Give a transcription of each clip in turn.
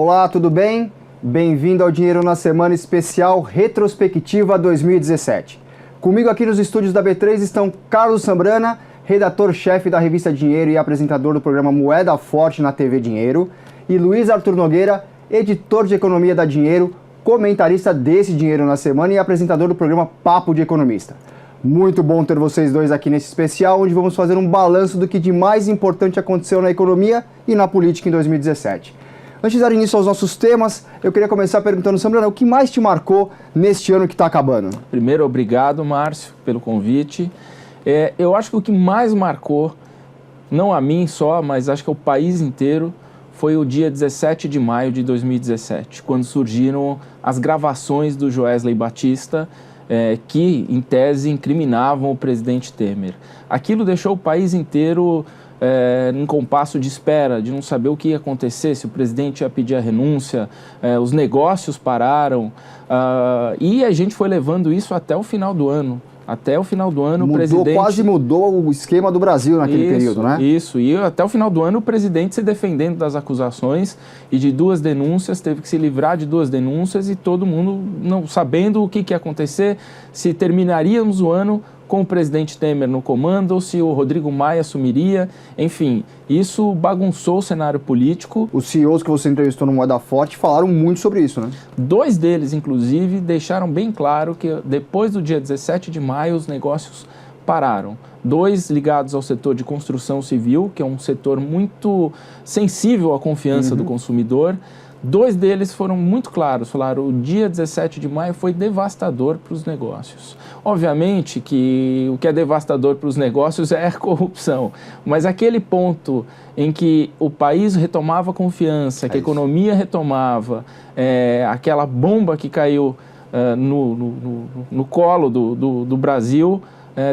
Olá, tudo bem? Bem-vindo ao Dinheiro na Semana especial Retrospectiva 2017. Comigo aqui nos estúdios da B3 estão Carlos Sambrana, redator-chefe da revista Dinheiro e apresentador do programa Moeda Forte na TV Dinheiro, e Luiz Arthur Nogueira, editor de economia da Dinheiro, comentarista desse Dinheiro na Semana e apresentador do programa Papo de Economista. Muito bom ter vocês dois aqui nesse especial, onde vamos fazer um balanço do que de mais importante aconteceu na economia e na política em 2017. Antes de dar início aos nossos temas, eu queria começar perguntando, Sambrana, o que mais te marcou neste ano que está acabando? Primeiro, obrigado, Márcio, pelo convite. Eu acho que o que mais marcou, não a mim só, mas acho que o país inteiro, foi o dia 17 de maio de 2017, quando surgiram as gravações do Joesley Batista, que, em tese, incriminavam o presidente Temer. Aquilo deixou o país inteiro num compasso de espera, de não saber o que ia acontecer, se o presidente ia pedir a renúncia, os negócios pararam, e a gente foi levando isso até o final do ano. Até o final do ano, o presidente... Quase mudou o esquema do Brasil naquele período, né? Isso, e até o final do ano o presidente se defendendo das acusações e de 2 denúncias, teve que se livrar de 2 denúncias e todo mundo não sabendo o que ia acontecer, se terminaríamos o ano com o presidente Temer no comando ou se o Rodrigo Maia assumiria. Enfim, isso bagunçou o cenário político. Os CEOs que você entrevistou no Moeda Forte falaram muito sobre isso, né? 2 deles, inclusive, deixaram bem claro que depois do dia 17 de maio os negócios pararam. 2 ligados ao setor de construção civil, que é um setor muito sensível à confiança do consumidor. 2 deles foram muito claros, falaram o dia 17 de maio foi devastador para os negócios. Obviamente que o que é devastador para os negócios é a corrupção, mas aquele ponto em que o país retomava confiança, que a economia retomava, aquela bomba que caiu no colo do Brasil,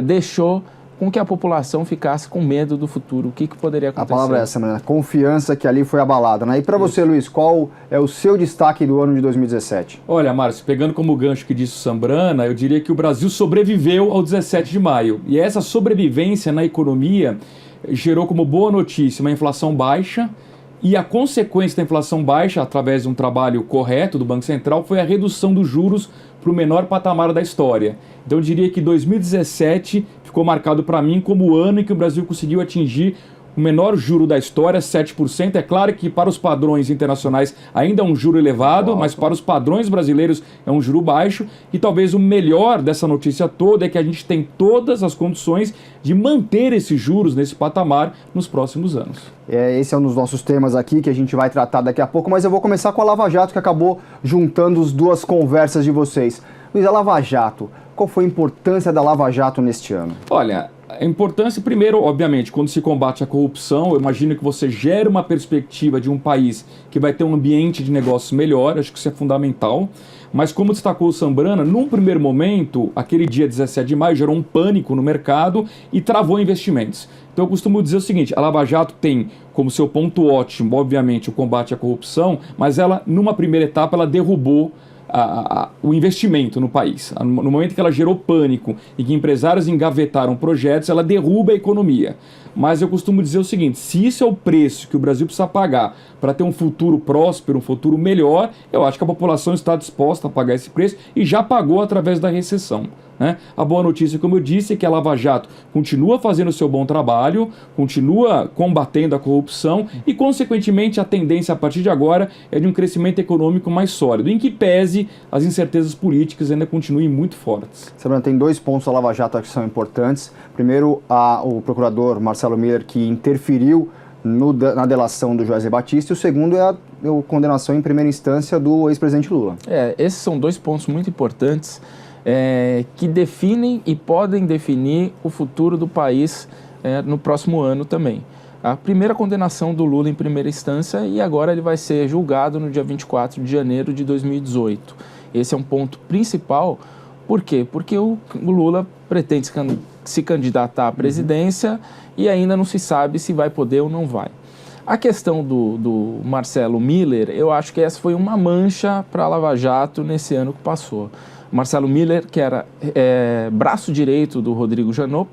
deixou com que a população ficasse com medo do futuro. O que poderia acontecer? A palavra é essa, né? Confiança que ali foi abalada, né? E para você, Luiz, qual é o seu destaque do ano de 2017? Olha, Márcio, pegando como gancho que disse o Sambrana, eu diria que o Brasil sobreviveu ao 17 de maio. E essa sobrevivência na economia gerou como boa notícia uma inflação baixa, e a consequência da inflação baixa, através de um trabalho correto do Banco Central, foi a redução dos juros para o menor patamar da história. Então eu diria que 2017 ficou marcado para mim como o ano em que o Brasil conseguiu atingir o menor juro da história, 7%. É claro que para os padrões internacionais ainda é um juro elevado, mas para os padrões brasileiros é um juro baixo. E talvez o melhor dessa notícia toda é que a gente tem todas as condições de manter esses juros nesse patamar nos próximos anos. Esse é um dos nossos temas aqui que a gente vai tratar daqui a pouco, mas eu vou começar com a Lava Jato, que acabou juntando as 2 conversas de vocês. Luiz, a Lava Jato, qual foi a importância da Lava Jato neste ano? Olha, a importância, primeiro, obviamente, quando se combate a corrupção, eu imagino que você gera uma perspectiva de um país que vai ter um ambiente de negócios melhor, acho que isso é fundamental. Mas como destacou o Sambrana, num primeiro momento, aquele dia 17 de maio gerou um pânico no mercado e travou investimentos. Então eu costumo dizer o seguinte, a Lava Jato tem como seu ponto ótimo, obviamente, o combate à corrupção, mas ela, numa primeira etapa, ela derrubou o investimento no país. No momento que ela gerou pânico e que empresários engavetaram projetos, ela derruba a economia. Mas eu costumo dizer o seguinte, se isso é o preço que o Brasil precisa pagar para ter um futuro próspero, um futuro melhor, eu acho que a população está disposta a pagar esse preço e já pagou através da recessão, né? A boa notícia, como eu disse, é que a Lava Jato continua fazendo o seu bom trabalho, continua combatendo a corrupção e, consequentemente, a tendência a partir de agora é de um crescimento econômico mais sólido, em que pese as incertezas políticas ainda continuem muito fortes. Sabrina, tem 2 pontos da Lava Jato que são importantes. Primeiro, o procurador Marcelo Miller, que interferiu na delação do Joesley Batista, e o segundo é a condenação em primeira instância do ex-presidente Lula. Esses são 2 pontos muito importantes que definem e podem definir o futuro do país no próximo ano também. A primeira condenação do Lula em primeira instância e agora ele vai ser julgado no dia 24 de janeiro de 2018. Esse é um ponto principal. Por quê? Porque o Lula pretende se candidatar à presidência e ainda não se sabe se vai poder ou não vai. A questão do Marcelo Miller, eu acho que essa foi uma mancha para a Lava Jato nesse ano que passou. Marcelo Miller, que era braço direito do Rodrigo Janot,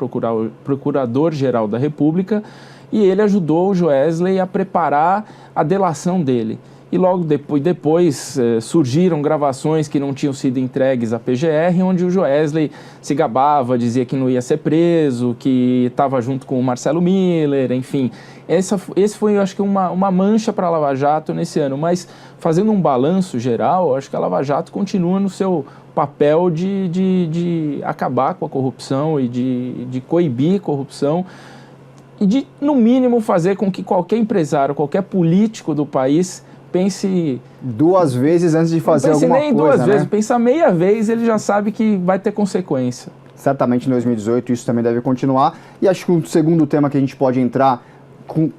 procurador-geral da República, e ele ajudou o Joesley a preparar a delação dele. e logo depois surgiram gravações que não tinham sido entregues à PGR, onde o Joesley se gabava, dizia que não ia ser preso, que estava junto com o Marcelo Miller, enfim. Esse foi, eu acho que, uma mancha para a Lava Jato nesse ano, mas fazendo um balanço geral, eu acho que a Lava Jato continua no seu papel de acabar com a corrupção e de coibir corrupção e de, no mínimo, fazer com que qualquer empresário, qualquer político do país pense 2 vezes antes de fazer alguma coisa, nem 2 vezes, né? pensa meia vez, ele já sabe que vai ter consequência. Certamente em 2018 isso também deve continuar. E acho que o segundo tema que a gente pode entrar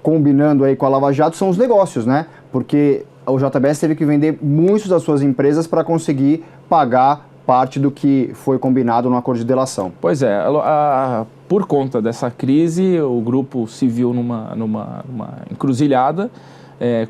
combinando aí com a Lava Jato são os negócios, né? Porque o JBS teve que vender muitas das suas empresas para conseguir pagar parte do que foi combinado no acordo de delação. Pois é, por conta dessa crise, o grupo se viu numa encruzilhada,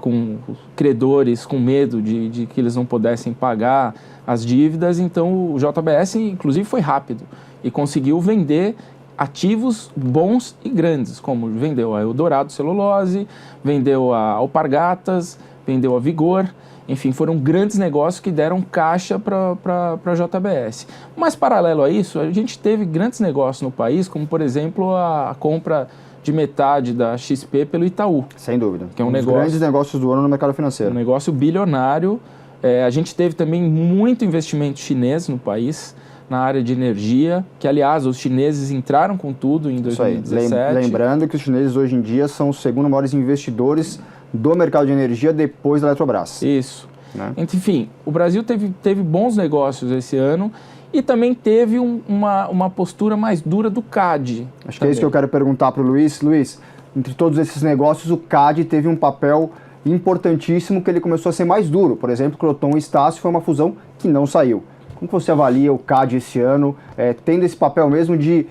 com credores com medo de que eles não pudessem pagar as dívidas, então o JBS, inclusive, foi rápido e conseguiu vender ativos bons e grandes, como vendeu a Eldorado Celulose, vendeu a Alpargatas, vendeu a Vigor. Enfim, foram grandes negócios que deram caixa para a JBS. Mas, paralelo a isso, a gente teve grandes negócios no país, como, por exemplo, a compra de metade da XP pelo Itaú. Sem dúvida. Que é um dos negócio, grandes negócios do ano no mercado financeiro. Um negócio bilionário. A gente teve também muito investimento chinês no país, na área de energia, que, aliás, os chineses entraram com tudo em 2017. Isso aí. Lembrando que os chineses, hoje em dia, são os segundo maiores investidores do mercado de energia depois da Eletrobras. Isso. Né? Enfim, o Brasil teve bons negócios esse ano e também teve uma postura mais dura do CAD. Acho que é isso que eu quero perguntar para o Luiz. Luiz, entre todos esses negócios, o CAD teve um papel importantíssimo, que ele começou a ser mais duro. Por exemplo, Croton e Estácio foi uma fusão que não saiu. Como você avalia o CAD esse ano, tendo esse papel mesmo de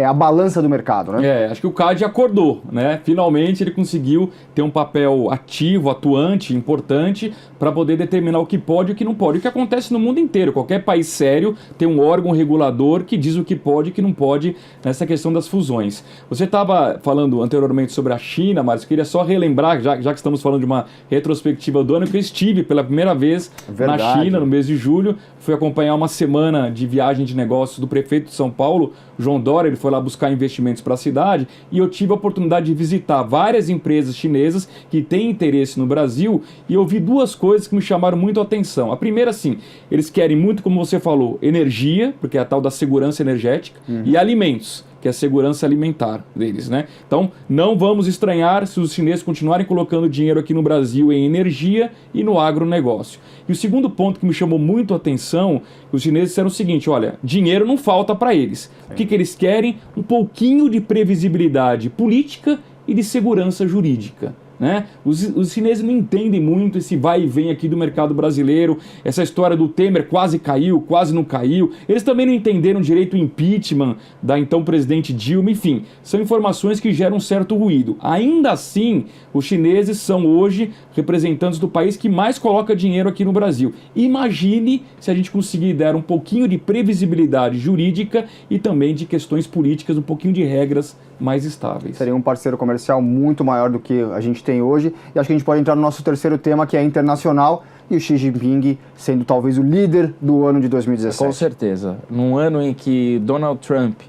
a balança do mercado, né? Acho que o CAD acordou, né? Finalmente ele conseguiu ter um papel ativo, atuante, importante, para poder determinar o que pode e o que não pode. O que acontece no mundo inteiro. Qualquer país sério tem um órgão regulador que diz o que pode e o que não pode nessa questão das fusões. Você estava falando anteriormente sobre a China, mas eu queria só relembrar, já que estamos falando de uma retrospectiva do ano, que eu estive pela primeira vez na China, no mês de julho. Fui acompanhar uma semana de viagem de negócios do prefeito de São Paulo, João Dória. Ele foi lá buscar investimentos para a cidade e eu tive a oportunidade de visitar várias empresas chinesas que têm interesse no Brasil e eu vi 2 coisas que me chamaram muito a atenção. A primeira, assim, eles querem muito, como você falou, energia, porque é a tal da segurança energética, e alimentos, que é a segurança alimentar deles, né? Então, não vamos estranhar se os chineses continuarem colocando dinheiro aqui no Brasil em energia e no agronegócio. E o segundo ponto que me chamou muito a atenção, os chineses disseram o seguinte: olha, dinheiro não falta para eles. O que eles querem? Um pouquinho de previsibilidade política e de segurança jurídica. Né? Os chineses não entendem muito esse vai e vem aqui do mercado brasileiro, essa história do Temer quase caiu, quase não caiu. Eles também não entenderam direito o impeachment da então presidente Dilma. Enfim, são informações que geram um certo ruído. Ainda assim, os chineses são hoje representantes do país que mais coloca dinheiro aqui no Brasil. Imagine se a gente conseguir dar um pouquinho de previsibilidade jurídica e também de questões políticas, um pouquinho de regras mais estáveis. Seria um parceiro comercial muito maior do que a gente tem hoje. E acho que a gente pode entrar no nosso terceiro tema, que é internacional, e o Xi Jinping sendo talvez o líder do ano de 2017. Com certeza. Num ano em que Donald Trump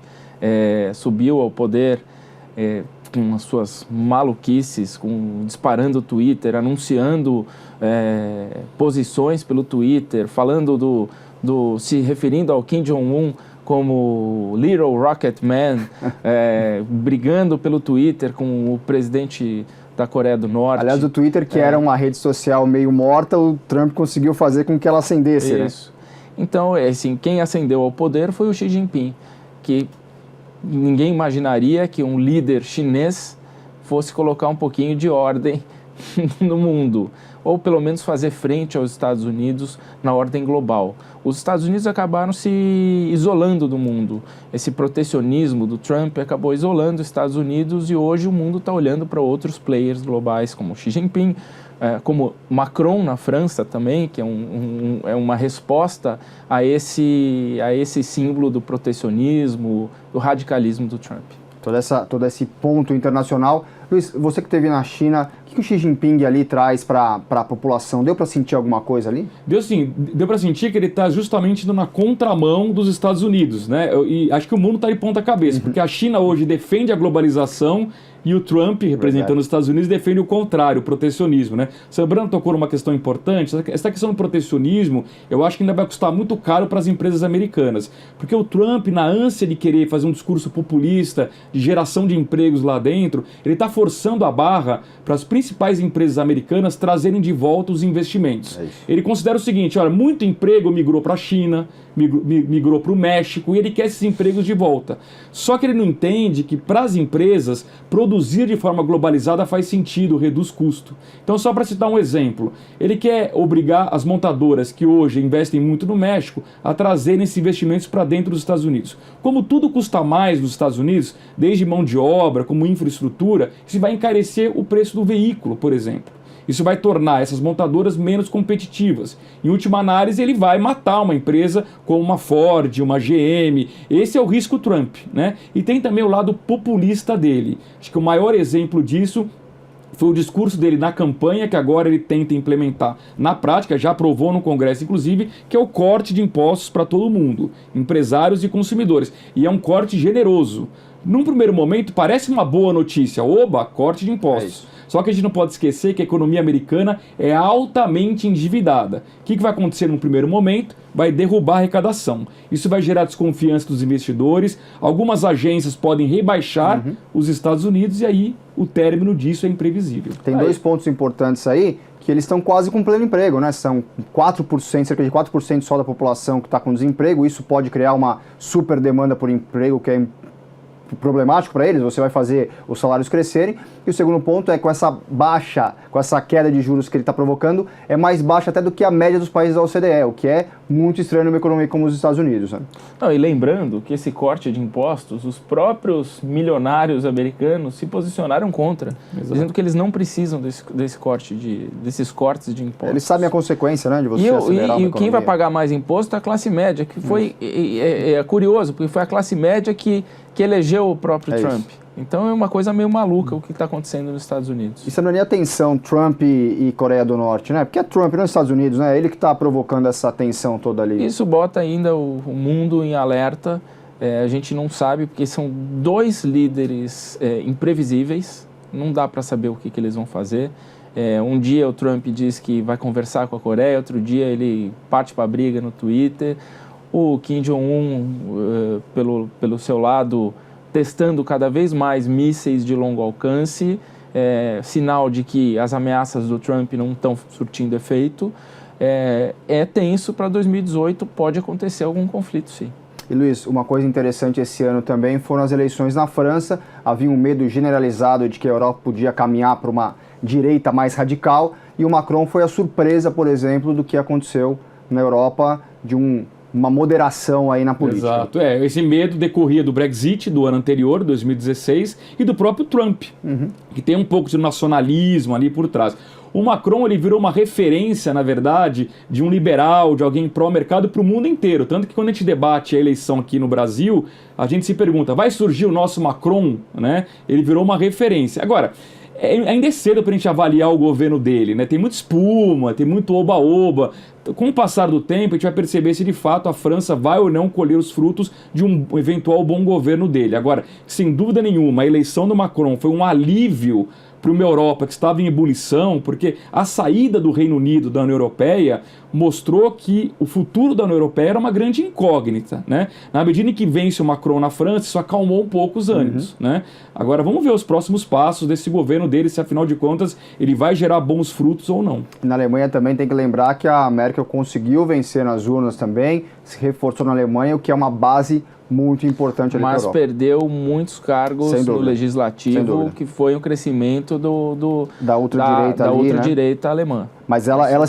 subiu ao poder com as suas maluquices, disparando o Twitter, anunciando posições pelo Twitter, falando se referindo ao Kim Jong-un como Little Rocket Man, brigando pelo Twitter com o presidente da Coreia do Norte. Aliás, o Twitter, que era uma rede social meio morta, o Trump conseguiu fazer com que ela acendesse. Isso. Né? Então, assim, quem ascendeu ao poder foi o Xi Jinping, que ninguém imaginaria que um líder chinês fosse colocar um pouquinho de ordem no mundo, ou pelo menos fazer frente aos Estados Unidos na ordem global. Os Estados Unidos acabaram se isolando do mundo. Esse protecionismo do Trump acabou isolando os Estados Unidos e hoje o mundo está olhando para outros players globais, como Xi Jinping, como Macron na França também, que é uma resposta a esse símbolo do protecionismo, do radicalismo do Trump. Todo esse ponto internacional. Luiz, você que esteve na China, o que o Xi Jinping ali traz para a população? Deu para sentir alguma coisa ali? Deu sim, deu para sentir que ele está justamente indo na contramão dos Estados Unidos, né? E acho que o mundo está de ponta cabeça, porque a China hoje defende a globalização e o Trump, representando os Estados Unidos, defende o contrário, o protecionismo, né? Sambrano tocou numa questão importante. Essa questão do protecionismo, eu acho que ainda vai custar muito caro para as empresas americanas, porque o Trump, na ânsia de querer fazer um discurso populista, de geração de empregos lá dentro, ele está forçando a barra para as principais empresas americanas trazerem de volta os investimentos. Ele considera o seguinte, olha, muito emprego migrou para a China, migrou para o México, e ele quer esses empregos de volta. Só que ele não entende que para as empresas produzir de forma globalizada faz sentido, reduz custo. Então, só para citar um exemplo, ele quer obrigar as montadoras que hoje investem muito no México a trazerem esses investimentos para dentro dos Estados Unidos. Como tudo custa mais nos Estados Unidos, desde mão de obra, como infraestrutura, isso vai encarecer o preço do veículo, por exemplo. Isso vai tornar essas montadoras menos competitivas. Em última análise, ele vai matar uma empresa como uma Ford, uma GM. Esse é o risco Trump, né? E tem também o lado populista dele. Acho que o maior exemplo disso foi o discurso dele na campanha, que agora ele tenta implementar na prática, já aprovou no Congresso, inclusive, que é o corte de impostos para todo mundo, empresários e consumidores. E é um corte generoso. Num primeiro momento, parece uma boa notícia. Oba, corte de impostos. Só que a gente não pode esquecer que a economia americana é altamente endividada. O que vai acontecer no primeiro momento? Vai derrubar a arrecadação. Isso vai gerar desconfiança dos investidores. Algumas agências podem rebaixar os Estados Unidos e aí o término disso é imprevisível. Tem dois pontos importantes aí, que eles estão quase com pleno emprego, né? São 4%, cerca de 4% só da população que está com desemprego. Isso pode criar uma super demanda por emprego que é problemático para eles, você vai fazer os salários crescerem. E o segundo ponto é com essa queda de juros que ele está provocando, é mais baixa até do que a média dos países da OCDE, o que é muito estranho numa economia como os Estados Unidos, né? Não, e lembrando que esse corte de impostos, os próprios milionários americanos se posicionaram contra, dizendo que eles não precisam desses cortes de impostos. Eles sabem a consequência, né, de você acelerar e quem vai pagar mais imposto é a classe média, que foi é curioso, porque foi a classe média que elegeu o próprio Trump. Isso. Então é uma coisa meio maluca o que está acontecendo nos Estados Unidos. Isso não é nem a tensão Trump e Coreia do Norte, né? Porque é Trump nos Estados Unidos, né? Ele que está provocando essa tensão toda ali. Isso bota ainda o mundo em alerta. A gente não sabe, porque são dois líderes imprevisíveis. Não dá para saber o que eles vão fazer. Um dia o Trump diz que vai conversar com a Coreia, outro dia ele parte para a briga no Twitter. O Kim Jong-un, pelo seu lado, testando cada vez mais mísseis de longo alcance, sinal de que as ameaças do Trump não estão surtindo efeito. É tenso para 2018, pode acontecer algum conflito, sim. E Luiz, uma coisa interessante esse ano também foram as eleições na França. Havia um medo generalizado de que a Europa podia caminhar para uma direita mais radical, e o Macron foi a surpresa, por exemplo, do que aconteceu na Europa, de uma moderação aí na política. Exato, esse medo decorria do Brexit do ano anterior, 2016, e do próprio Trump, que tem um pouco de nacionalismo ali por trás. O Macron, ele virou uma referência, na verdade, de um liberal, de alguém pró-mercado para o mundo inteiro. Tanto que quando a gente debate a eleição aqui no Brasil, a gente se pergunta, vai surgir o nosso Macron? Né? Ele virou uma referência. Agora, ainda é cedo para a gente avaliar o governo dele, né? Tem muita espuma, tem muito oba-oba. Com o passar do tempo, a gente vai perceber se de fato a França vai ou não colher os frutos de um eventual bom governo dele. Agora, sem dúvida nenhuma, a eleição do Macron foi um alívio para uma Europa que estava em ebulição, porque a saída do Reino Unido da União Europeia mostrou que o futuro da União Europeia era uma grande incógnita, né? Na medida em que vence o Macron na França, isso acalmou um pouco os ânimos, né? Agora vamos ver os próximos passos desse governo dele, se afinal de contas ele vai gerar bons frutos ou não. Na Alemanha também tem que lembrar que a Merkel conseguiu vencer nas urnas também, se reforçou na Alemanha, o que é uma base muito importante ali para a Europa. Mas perdeu muitos cargos no legislativo, que foi um crescimento da ultradireita alemã. Mas ela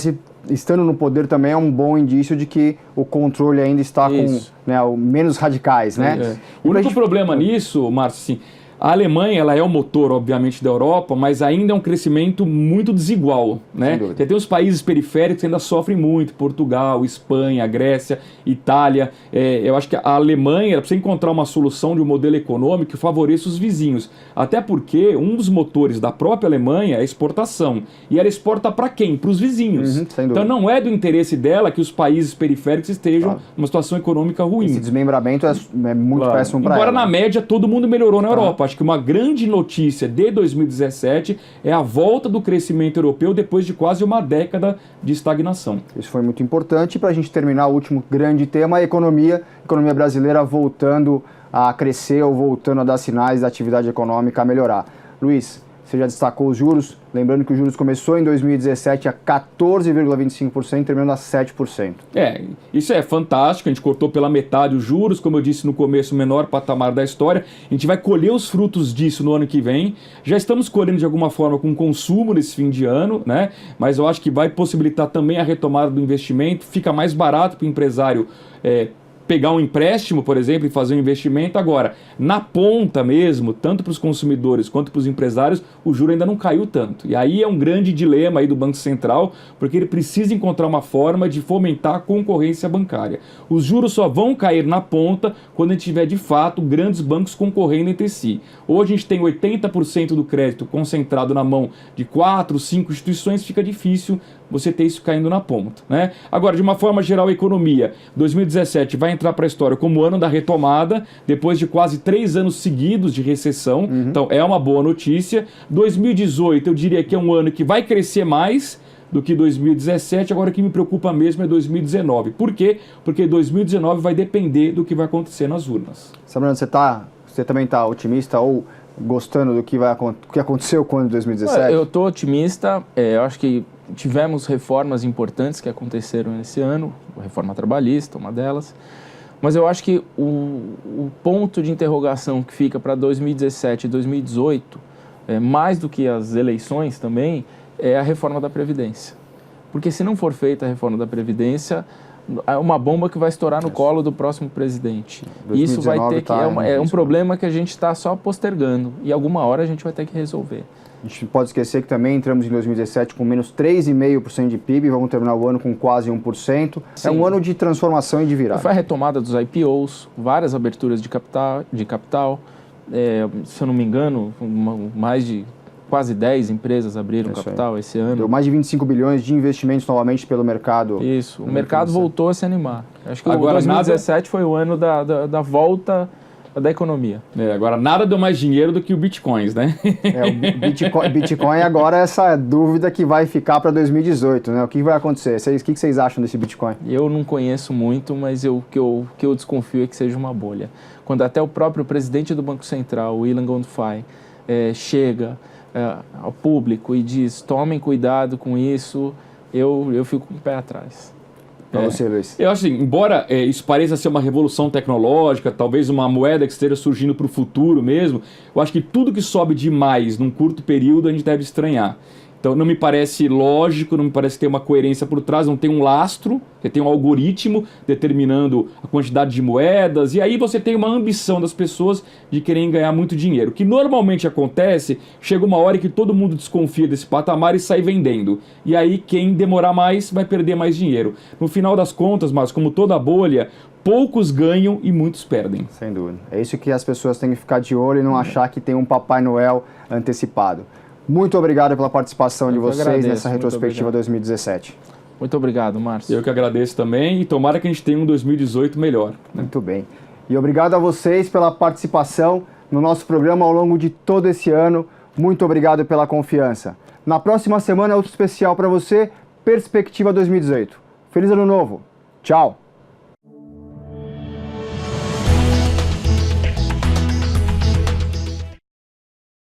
estando no poder também é um bom indício de que o controle ainda está com menos radicais, né? O único problema nisso, Márcio, assim, A Alemanha, ela é o motor, obviamente, da Europa, mas ainda é um crescimento muito desigual, né? Você tem os países periféricos que ainda sofrem muito, Portugal, Espanha, Grécia, Itália. Eu acho que a Alemanha ela precisa encontrar uma solução de um modelo econômico que favoreça os vizinhos. Até porque um dos motores da própria Alemanha é a exportação. E ela exporta para quem? Para os vizinhos. Então não é do interesse dela que os países periféricos estejam numa situação econômica ruim. Esse desmembramento é muito péssimo para ela. Embora na média todo mundo melhorou na Europa. Acho que uma grande notícia de 2017 é a volta do crescimento europeu depois de quase uma década de estagnação. Isso foi muito importante. Para a gente terminar, o último grande tema, a economia brasileira voltando a crescer ou voltando a dar sinais da atividade econômica a melhorar. Luiz, você já destacou os juros, lembrando que os juros começou em 2017 a 14,25%, terminando a 7%. Isso é fantástico, a gente cortou pela metade os juros, como eu disse no começo, o menor patamar da história. A gente vai colher os frutos disso no ano que vem. Já estamos colhendo de alguma forma com consumo nesse fim de ano, né? Mas eu acho que vai possibilitar também a retomada do investimento, fica mais barato para o empresário pegar um empréstimo, por exemplo, e fazer um investimento. Agora, na ponta mesmo, tanto para os consumidores quanto para os empresários, o juro ainda não caiu tanto. E aí é um grande dilema aí do Banco Central, porque ele precisa encontrar uma forma de fomentar a concorrência bancária. Os juros só vão cair na ponta quando a gente tiver, de fato, grandes bancos concorrendo entre si. Hoje a gente tem 80% do crédito concentrado na mão de 4, 5 instituições, fica difícil você ter isso caindo na ponta, né? Agora, de uma forma geral, a economia, 2017 vai entrar para a história como o ano da retomada, depois de quase 3 anos seguidos de recessão, então é uma boa notícia. 2018, eu diria que é um ano que vai crescer mais do que 2017, agora o que me preocupa mesmo é 2019. Por quê? Porque 2019 vai depender do que vai acontecer nas urnas. Sabrina, você também está otimista ou gostando do que aconteceu com o ano de 2017? Eu estou otimista, eu acho que tivemos reformas importantes que aconteceram nesse ano, a reforma trabalhista, uma delas, mas eu acho que o ponto de interrogação que fica para 2017 e 2018, mais do que as eleições também, é a reforma da Previdência. Porque se não for feita a reforma da Previdência, é uma bomba que vai estourar no colo do próximo presidente. Isso vai ter que... É um problema que a gente está só postergando e alguma hora a gente vai ter que resolver. A gente não pode esquecer que também entramos em 2017 com menos 3,5% de PIB, vamos terminar o ano com quase 1%. Sim. É um ano de transformação e de virada. Foi a retomada dos IPOs, várias aberturas de capital. Se eu não me engano, mais de quase 10 empresas abriram capital esse ano. Deu mais de 25 bilhões de investimentos novamente pelo mercado. Isso, o mercado voltou a se animar. Acho que agora, 2017 foi o ano da volta da economia. Agora nada deu mais dinheiro do que o Bitcoins, né? O Bitcoin agora é essa dúvida que vai ficar para 2018, né? O que vai acontecer? O que vocês acham desse Bitcoin? Eu não conheço muito, mas o que eu desconfio é que seja uma bolha. Quando até o próprio presidente do Banco Central, o Ilan Goldfein, chega ao público e diz, tomem cuidado com isso, eu fico com o pé atrás. Para você, Luiz. Eu acho assim, embora isso pareça ser uma revolução tecnológica, talvez uma moeda que esteja surgindo para o futuro mesmo, eu acho que tudo que sobe demais num curto período a gente deve estranhar. Então não me parece lógico, não me parece ter uma coerência por trás, não tem um lastro, você tem um algoritmo determinando a quantidade de moedas, e aí você tem uma ambição das pessoas de quererem ganhar muito dinheiro. O que normalmente acontece, chega uma hora que todo mundo desconfia desse patamar e sai vendendo. E aí quem demorar mais vai perder mais dinheiro. No final das contas, mas como toda bolha, poucos ganham e muitos perdem. Sem dúvida. É isso que as pessoas têm que ficar de olho e não achar que tem um Papai Noel antecipado. Muito obrigado pela participação de vocês nessa retrospectiva 2017. Muito obrigado, Márcio. Eu que agradeço também e tomara que a gente tenha um 2018 melhor. Muito bem. E obrigado a vocês pela participação no nosso programa ao longo de todo esse ano. Muito obrigado pela confiança. Na próxima semana, outro especial para você, Perspectiva 2018. Feliz Ano Novo. Tchau.